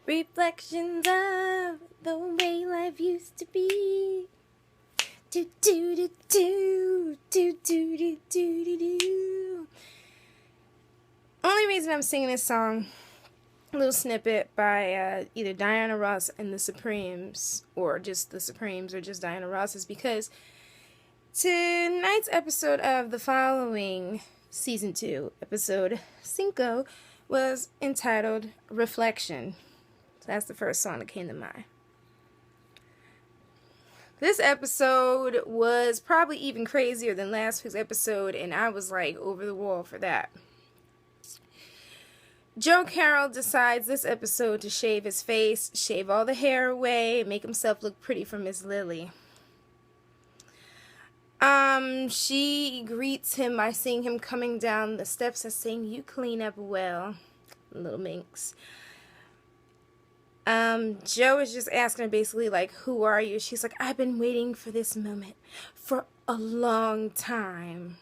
Reflections of the way life used to be. Do do do do do do do do do. Only reason I'm singing this song, a little snippet by either Diana Ross and the Supremes, or just the Supremes, or just Diana Ross, is because tonight's episode of the following season 2, episode 5, was entitled Reflection. So that's the first song that came to mind. This episode was probably even crazier than last week's episode, and I was like over the wall for that. Joe Carroll decides this episode to shave his face, shave all the hair away, make himself look pretty for Miss Lily. She greets him by seeing him coming down the steps and saying, "You clean up well, little minx." Joe is just asking her basically like, "Who are you?" She's like, "I've been waiting for this moment for a long time."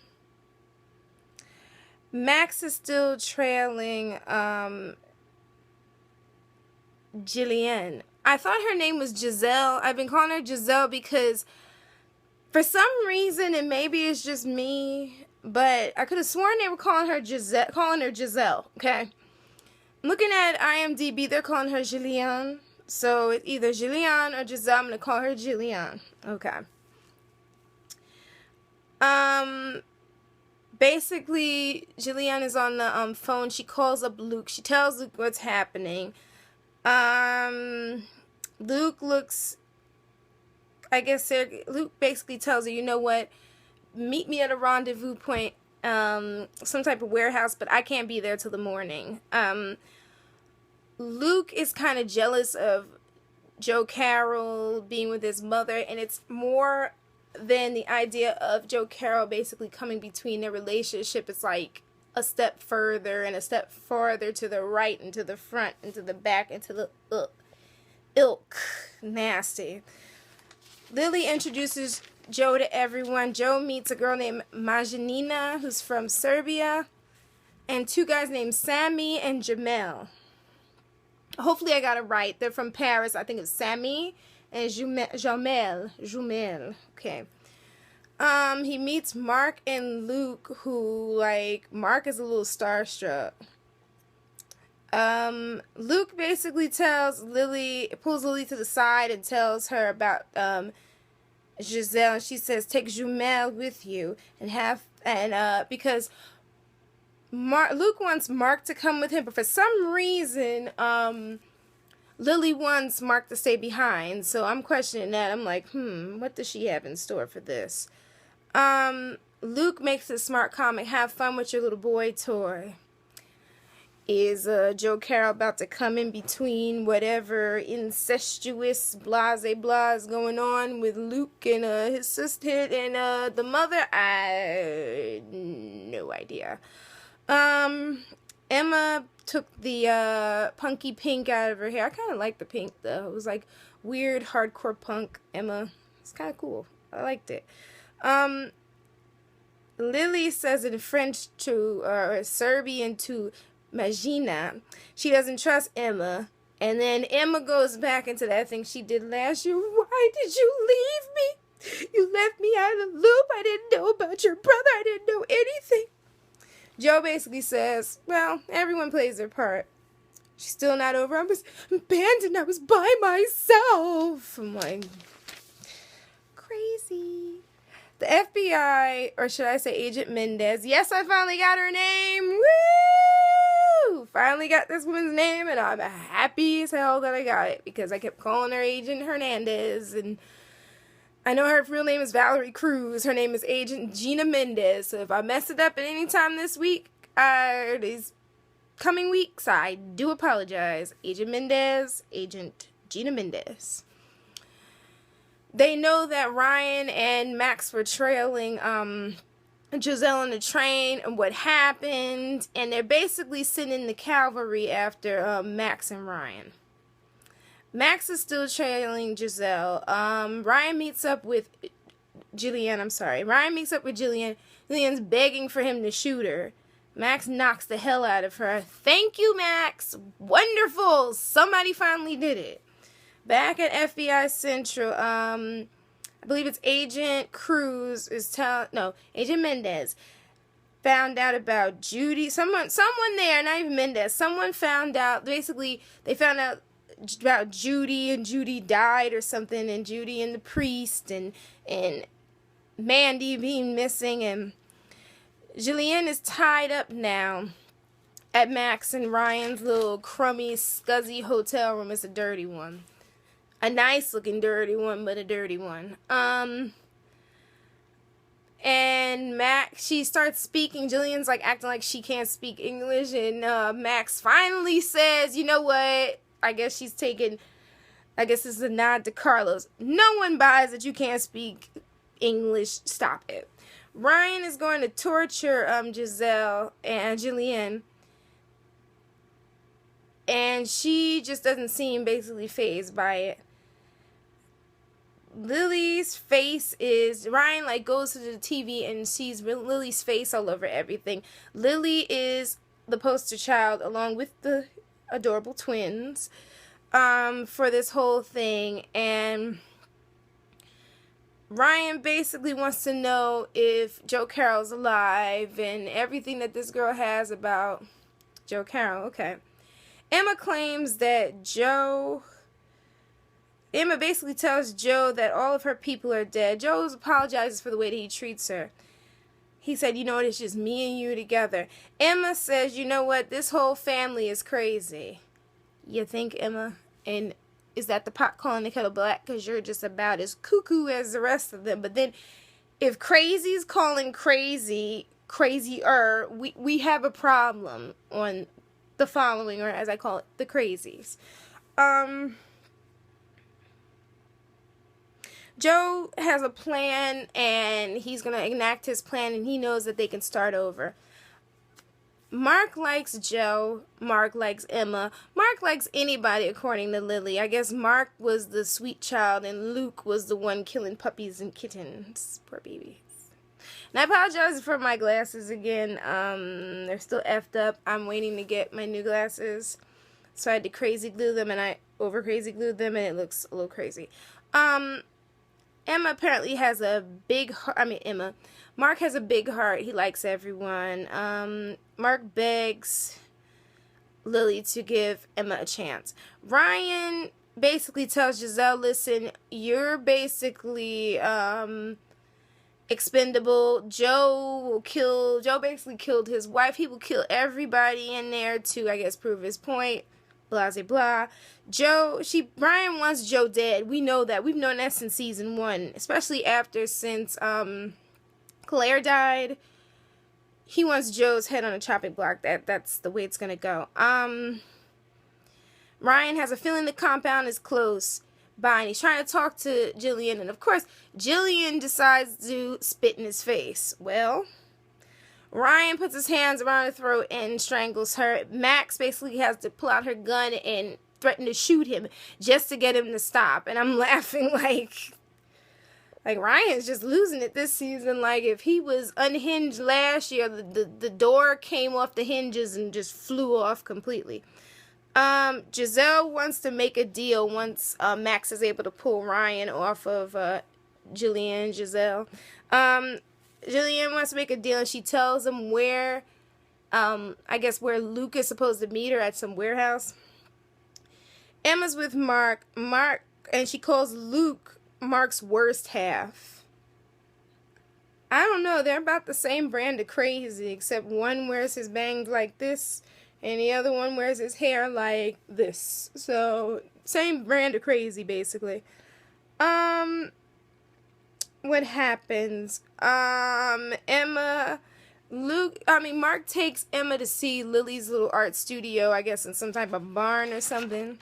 Max is still trailing, Jillian. I thought her name was Giselle. I've been calling her Giselle because for some reason, and maybe it's just me, but I could have sworn they were calling her Giselle, okay? Looking at IMDb, they're calling her Jillian. So it's either Jillian or Giselle. I'm going to call her Jillian. Okay. Basically, Jillian is on the phone. She calls up Luke. She tells Luke what's happening. Luke looks... Luke basically tells her, you know what, meet me at a rendezvous point, some type of warehouse, but I can't be there till the morning. Luke is kind of jealous of Joe Carroll being with his mother, and it's more than the idea of Joe Carroll basically coming between their relationship. It's like a step further and a step farther to the right and to the front and to the back and to the ilk. Nasty. Lily introduces Joe to everyone. Joe meets a girl named Majanina, who's from Serbia, and two guys named Sammy and Jamel. Hopefully I got it right. They're from Paris. I think it's Sammy and Jamel. Okay. He meets Mark and Luke, who, Mark is a little starstruck. Luke basically pulls Lily to the side and tells her about, Giselle, and she says, take Jumel with you, because Luke wants Mark to come with him, but for some reason, Lily wants Mark to stay behind, so I'm questioning that. I'm like, what does she have in store for this? Luke makes a smart comment, have fun with your little boy toy. Is Joe Carroll about to come in between whatever incestuous blase is going on with Luke and his sister and the mother? No idea. Emma took the punky pink out of her hair. I kind of like the pink though. It was like weird hardcore punk Emma. It's kind of cool. I liked it. Lily says in French or Serbian to Magina, she doesn't trust Emma, and then Emma goes back into that thing she did last year. Why did you leave me? You left me out of the loop. I didn't know about your brother. I didn't know anything. Joe basically says, well, everyone plays their part. She's still not over. I was abandoned. I was by myself. I'm like, crazy. The FBI, or should I say Agent Mendez. Yes, I finally got her name. Woo! Finally got this woman's name, and I'm happy as hell that I got it, because I kept calling her Agent Hernandez, and I know her real name is Valerie Cruz. Her name is Agent Gina Mendez, so if I mess it up at any time this week, these coming weeks, I do apologize. Agent Mendez, Agent Gina Mendez. They know that Ryan and Max were trailing Giselle on the train and what happened, and they're basically sending the cavalry after Max and Ryan. Max is still trailing Giselle. Ryan meets up with Jillian. Ryan meets up with Jillian. Jillian's begging for him to shoot her. Max knocks the hell out of her. Thank you, Max. Wonderful. Somebody finally did it. Back at FBI Central, I believe it's Agent Cruz Agent Mendez found out about Judy. Someone there, not even Mendez. Someone found out. Basically, they found out about Judy, and Judy died or something, and Judy and the priest and Mandy being missing, and Jillian is tied up now at Max and Ryan's little crummy, scuzzy hotel room. It's a dirty one. A nice looking dirty one, but a dirty one. And Max, she starts speaking. Jillian's like acting like she can't speak English, and Max finally says, you know what? I guess this is a nod to Carlos. No one buys that you can't speak English. Stop it. Ryan is going to torture Giselle and Jillian, and she just doesn't seem basically fazed by it. Lily's face is, Ryan like goes to the TV and sees Lily's face all over everything. Lily is the poster child along with the adorable twins for this whole thing, and Ryan basically wants to know if Joe Carroll's alive and everything that this girl has about Joe Carroll. Okay. Emma claims that Emma basically tells Joe that all of her people are dead. Joe apologizes for the way that he treats her. He said, you know what, it's just me and you together. Emma says, you know what, this whole family is crazy. You think, Emma? And is that the pot calling the kettle black? Because you're just about as cuckoo as the rest of them. But then, if crazy's calling crazy, crazier, we have a problem on the following, or as I call it, the crazies. Joe has a plan, and he's going to enact his plan, and he knows that they can start over. Mark likes Joe. Mark likes Emma. Mark likes anybody, according to Lily. I guess Mark was the sweet child, and Luke was the one killing puppies and kittens. Poor babies. And I apologize for my glasses again. They're still effed up. I'm waiting to get my new glasses. So I had to crazy glue them, and I over crazy glued them, and it looks a little crazy. Emma apparently has a big heart. Mark has a big heart. He likes everyone. Mark begs Lily to give Emma a chance. Ryan basically tells Giselle, listen, you're basically expendable. Joe basically killed his wife. He will kill everybody in there to, I guess, prove his point. Blah, blah, blah. Ryan wants Joe dead. We know that. We've known that since season 1. Especially since Claire died. He wants Joe's head on a chopping block. That's the way it's gonna go. Ryan has a feeling the compound is close by, and he's trying to talk to Jillian, and of course, Jillian decides to spit in his face. Well, Ryan puts his hands around her throat and strangles her. Max basically has to pull out her gun and threaten to shoot him just to get him to stop. And I'm laughing like Ryan's just losing it this season. Like, if he was unhinged last year, the door came off the hinges and just flew off completely. Giselle wants to make a deal once Max is able to pull Ryan off of Jillian and Giselle. Jillian wants to make a deal, and she tells him where Luke is supposed to meet her at some warehouse. Emma's with Mark, and she calls Luke Mark's worst half. I don't know, they're about the same brand of crazy, except one wears his bangs like this, and the other one wears his hair like this. So, same brand of crazy, basically. What happens? Mark takes Emma to see Lily's little art studio, I guess in some type of barn or something.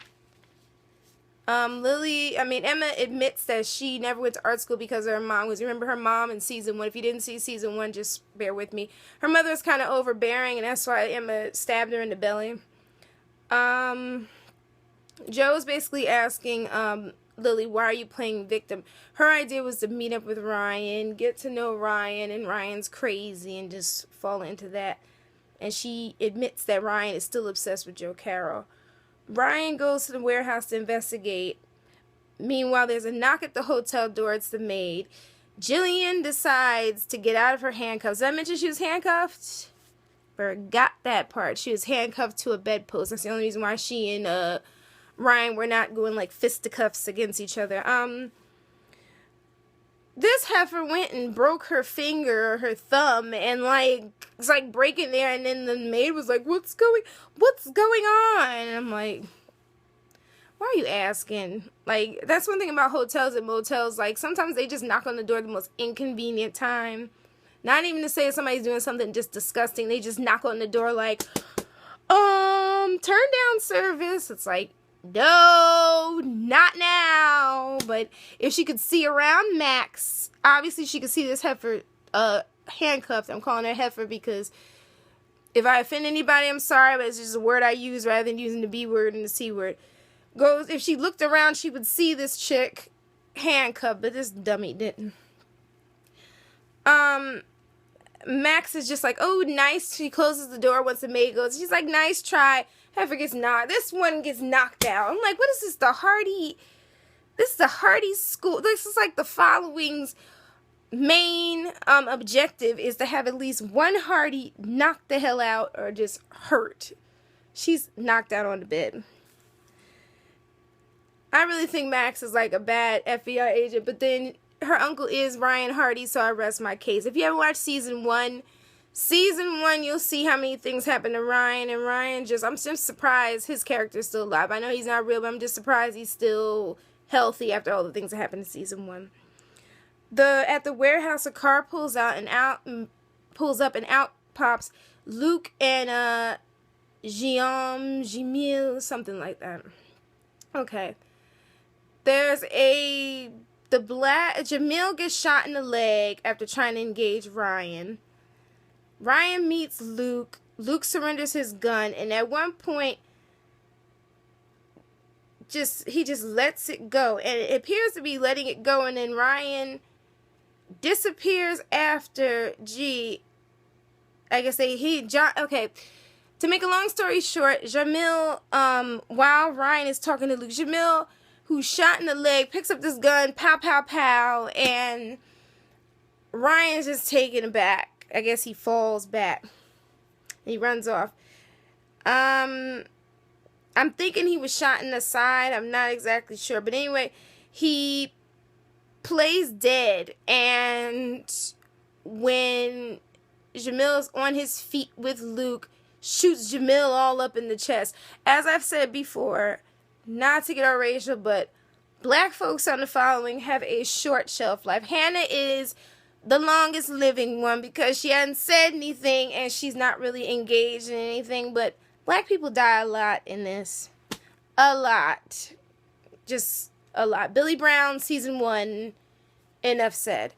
Emma admits that she never went to art school because of her mom. Remember her mom in season 1? If you didn't see season 1, just bear with me. Her mother is kind of overbearing, and that's why Emma stabbed her in the belly. Joe's basically asking, Lily, why are you playing victim? Her idea was to meet up with Ryan, get to know Ryan, and Ryan's crazy, and just fall into that. and she admits that Ryan is still obsessed with Joe Carroll. Ryan goes to the warehouse to investigate. Meanwhile, there's a knock at the hotel door. It's the maid. Jillian decides to get out of her handcuffs. Did I mention she was handcuffed? Forgot that part. She was handcuffed to a bedpost. That's the only reason why she and Ryan were not going like fisticuffs against each other. This heifer went and broke her finger or her thumb, and like it's like breaking there, and then the maid was like, what's going on? And I'm like, why are you asking? Like, that's one thing about hotels and motels. Like, sometimes they just knock on the door at the most inconvenient time. Not even to say if somebody's doing something just disgusting. They just knock on the door like, turn down service. It's like, no, not now. But if she could see around Max, obviously she could see this heifer handcuffed. I'm calling her heifer because if I offend anybody, I'm sorry, but it's just a word I use rather than using the B word and the C word. If she looked around, she would see this chick handcuffed, but this dummy didn't. Max is just like, oh, nice. She closes the door once the maid goes. She's like, nice try. Heifer gets knocked. This one gets knocked out. I'm like, what is this? This is the Hardy school. This is like the following's main objective is to have at least one Hardy knocked the hell out or just hurt. She's knocked out on the bed. I really think Max is like a bad FBI agent, but then her uncle is Ryan Hardy, so I rest my case. If you ever watched season one, you'll see how many things happen to Ryan, and I'm just surprised his character is still alive. I know he's not real, but I'm just surprised he's still healthy after all the things that happened in season one. At the warehouse, a car pulls up and out pops Luke and Jamil, something like that. Okay. Jamil gets shot in the leg after trying to engage Ryan. Ryan meets Luke. Luke surrenders his gun, and at one point, he just lets it go, and it appears to be letting it go, and then Ryan disappears after okay. To make a long story short, Jamil, while Ryan is talking to Luke, Jamil, who's shot in the leg, picks up this gun, pow, pow, pow, and Ryan's just taken aback. I guess he falls back. He runs off. I'm thinking he was shot in the side. I'm not exactly sure. But anyway, he plays dead. And when Jamil's on his feet with Luke, shoots Jamil all up in the chest. As I've said before, not to get all racial, but black folks on the following have a short shelf life. Hannah is the longest living one because she hasn't said anything and she's not really engaged in anything, but black people die a lot in this. A lot. Just a lot. Billy Brown, season 1, enough said.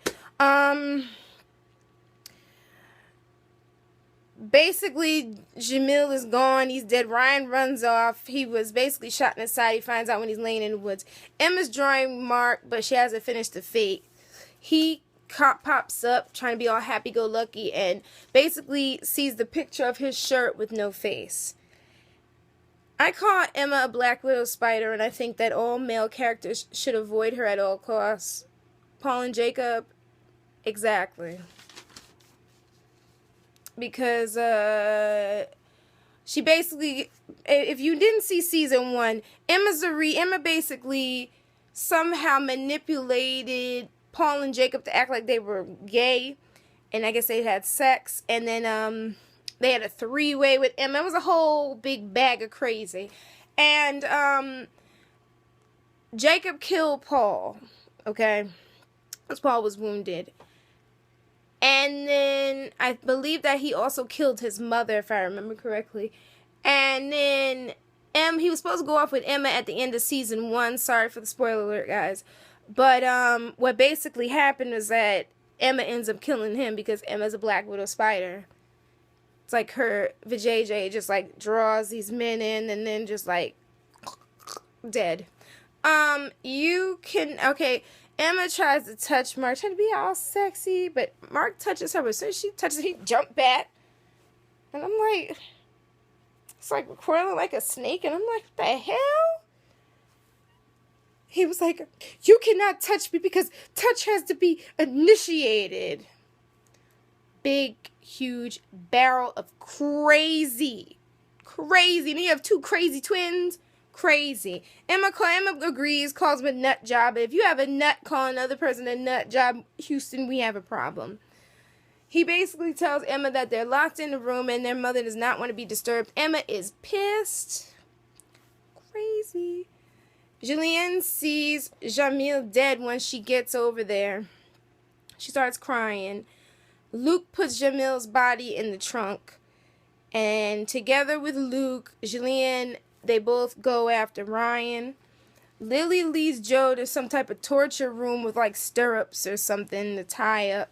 Basically, Jamil is gone. He's dead. Ryan runs off. He was basically shot in the side. He finds out when he's laying in the woods. Emma's drawing Mark, but she hasn't finished the fake. He pops up, trying to be all happy-go-lucky, and basically sees the picture of his shirt with no face. I call Emma a Black Widow spider, and I think that all male characters should avoid her at all costs. Paul and Jacob, exactly. Because she basically, if you didn't see season 1, Emma basically somehow manipulated Paul and Jacob to act like they were gay, and I guess they had sex, and then they had a 3-way with Emma. It was a whole big bag of crazy, and Jacob killed Paul, okay, because Paul was wounded. And then I believe that he also killed his mother, if I remember correctly. And then he was supposed to go off with Emma at the end of season 1. Sorry for the spoiler alert, guys. But what basically happened was that Emma ends up killing him because Emma's a Black Widow spider. It's like her vajayjay just like draws these men in and then just like dead. Emma tries to touch Mark, trying to be all sexy, but Mark touches her, but as soon as she touches, he jumped back. And I'm like, it's like coiling like a snake. And I'm like, what the hell? He was like, you cannot touch me because touch has to be initiated. Big, huge barrel of crazy. And you have two crazy twins. Crazy. Emma agrees, calls him a nut job. But if you have a nut calling another person a nut job, Houston, we have a problem. He basically tells Emma that they're locked in a room and their mother does not want to be disturbed. Emma is pissed. Crazy. Julienne sees Jamil dead when she gets over there. She starts crying. Luke puts Jamil's body in the trunk. And together with Luke, Julienne, they both go after Ryan. Lily leads Joe to some type of torture room with like stirrups or something to tie up.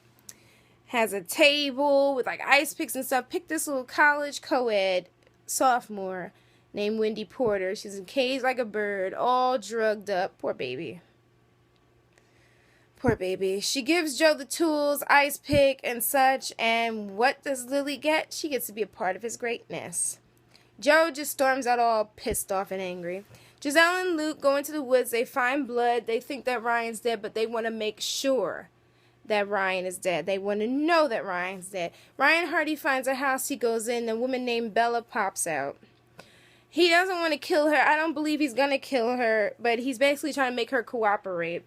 Has a table with like ice picks and stuff. Picked this little college co-ed sophomore named Wendy Porter. She's encaged like a bird, all drugged up. Poor baby. Poor baby. She gives Joe the tools, ice pick, and such. And what does Lily get? She gets to be a part of his greatness. Joe just storms out all pissed off and angry. Giselle and Luke go into the woods. They find blood. They think that Ryan's dead, but they want to make sure that Ryan is dead. They want to know that Ryan's dead. Ryan Hardy finds a house. He goes in. A woman named Bella pops out. He doesn't want to kill her. I don't believe he's going to kill her, but he's basically trying to make her cooperate.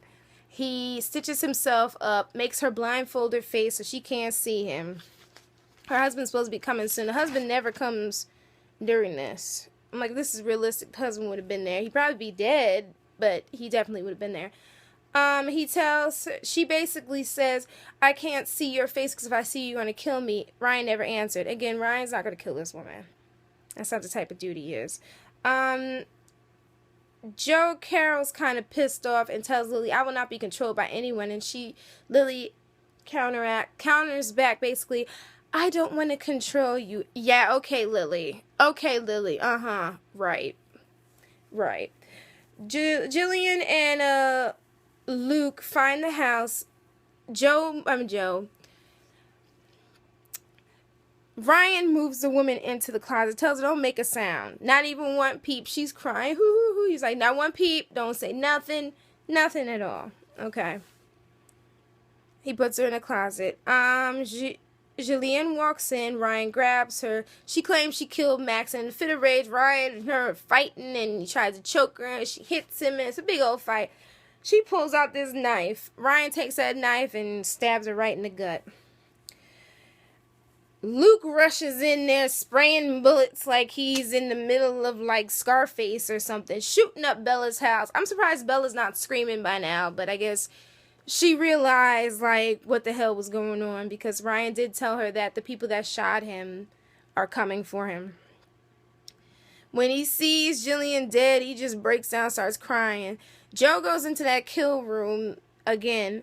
He stitches himself up, makes her blindfold her face so she can't see him. Her husband's supposed to be coming soon. The husband never comes during this. I'm like, this is realistic. The husband would have been there. He'd probably be dead, but he definitely would have been there. She basically says, I can't see your face because if I see you, you're going to kill me. Ryan never answered. Again, Ryan's not going to kill this woman. That's not the type of dude he is. Joe Carroll's kind of pissed off and tells Lily, I will not be controlled by anyone. And Lily counters back basically, I don't want to control you. Yeah, okay, Lily. Okay, Lily. Right. Jillian and Luke find the house. Ryan moves the woman into the closet, tells her don't make a sound. Not even one peep. She's crying. Hoo, hoo, hoo. He's like, not one peep. Don't say nothing. Nothing at all. Okay. He puts her in a closet. Julienne walks in. Ryan grabs her. She claims she killed Max. And in a fit of rage, Ryan and her are fighting. And he tries to choke her. And she hits him. And it's a big old fight. She pulls out this knife. Ryan takes that knife and stabs her right in the gut. Luke rushes in there spraying bullets like he's in the middle of like Scarface or something, shooting up Bella's house. I'm surprised Bella's not screaming by now, but I guess she realized like what the hell was going on because Ryan did tell her that the people that shot him are coming for him. When he sees Jillian dead, he just breaks down, starts crying. Joe goes into that kill room again.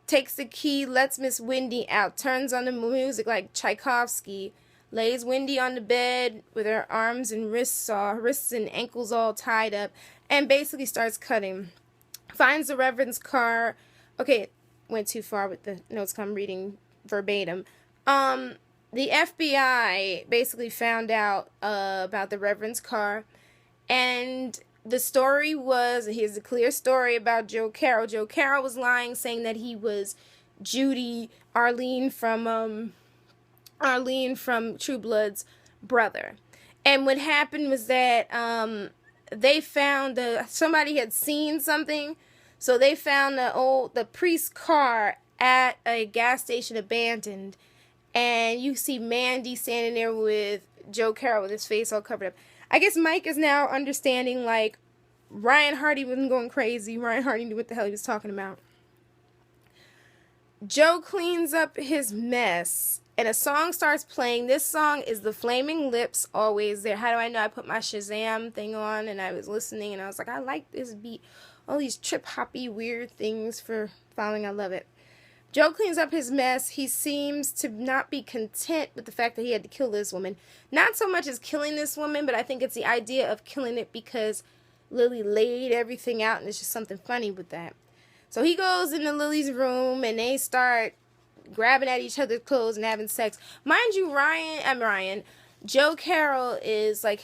Takes the key, lets Miss Wendy out, turns on the music like Tchaikovsky, lays Wendy on the bed with her arms and wrists and ankles all tied up, and basically starts cutting. Finds the Reverend's car. Okay, went too far with the notes I'm reading verbatim. The FBI basically found out about the Reverend's car, and the story was, here's a clear story about Joe Carroll. Joe Carroll was lying, saying that he was Arlene from True Blood's brother. And what happened was that they found somebody had seen something, so they found the priest's car at a gas station abandoned, and you see Mandy standing there with Joe Carroll with his face all covered up. I guess Mike is now understanding, like, Ryan Hardy wasn't going crazy. Ryan Hardy knew what the hell he was talking about. Joe cleans up his mess, and a song starts playing. This song is The Flaming Lips, Always There. How do I know? I put my Shazam thing on, and I was listening, and I was like, I like this beat. All these trip-hoppy, weird things for following. I love it. Joe cleans up his mess. He seems to not be content with the fact that he had to kill this woman. Not so much as killing this woman, but I think it's the idea of killing it because Lily laid everything out, and there's just something funny with that. So he goes into Lily's room, and they start grabbing at each other's clothes and having sex. Mind you, Joe Carroll is like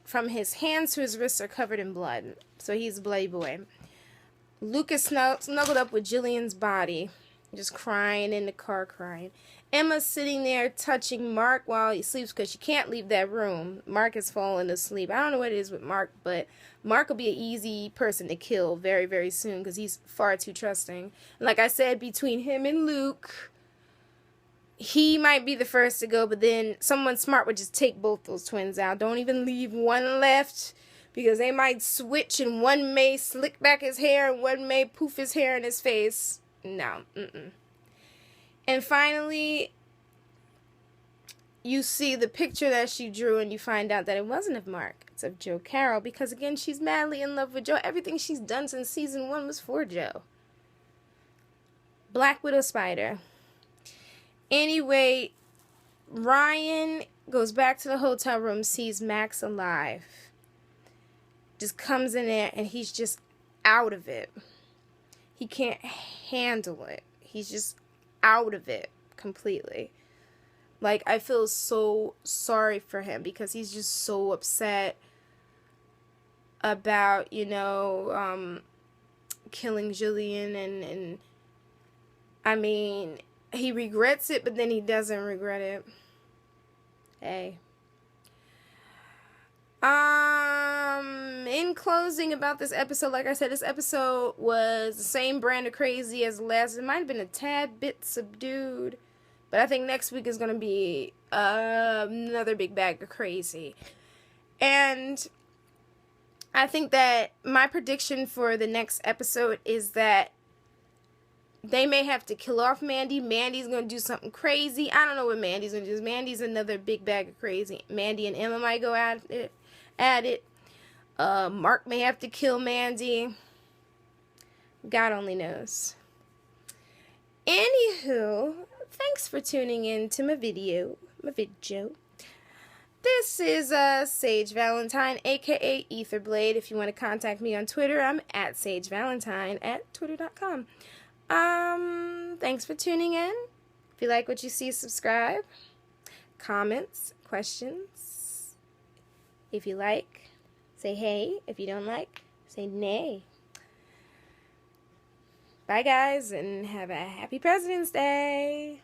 from his hands to his wrists are covered in blood. So he's a bloody boy. Lucas snuggled up with Jillian's body, just crying in the car, crying. Emma's sitting there touching Mark while he sleeps because she can't leave that room. Mark is falling asleep. I don't know what it is with Mark, but Mark will be an easy person to kill very, very soon because he's far too trusting. And like I said, between him and Luke, he might be the first to go, but then someone smart would just take both those twins out. Don't even leave one left because they might switch and one may slick back his hair and one may poof his hair in his face. No, And finally, you see the picture that she drew and you find out that it wasn't of Mark. It's of Joe Carroll because, again, she's madly in love with Joe. Everything she's done since season 1 was for Joe. Black Widow Spider. Anyway, Ryan goes back to the hotel room, sees Max alive. Just comes in there and he's just out of it. He can't handle it. He's just out of it completely. Like, I feel so sorry for him because he's just so upset about, killing Jillian and I mean, he regrets it, but then he doesn't regret it. Hey. In closing about this episode, like I said, this episode was the same brand of crazy as the last. It might have been a tad bit subdued, but I think next week is going to be another big bag of crazy. And I think that my prediction for the next episode is that they may have to kill off Mandy. Mandy's going to do something crazy. I don't know what Mandy's going to do. Mandy's another big bag of crazy. Mandy and Emma might go at it. Mark may have to kill Mandy. God only knows. Anywho, thanks for tuning in to my video. This is Sage Valentine, aka Etherblade. If you want to contact me on Twitter, I'm at Sage Valentine at twitter.com. Thanks for tuning in. If you like what you see, subscribe. Comments, questions. If you like, say hey. If you don't like, say nay. Bye, guys, and have a happy President's Day.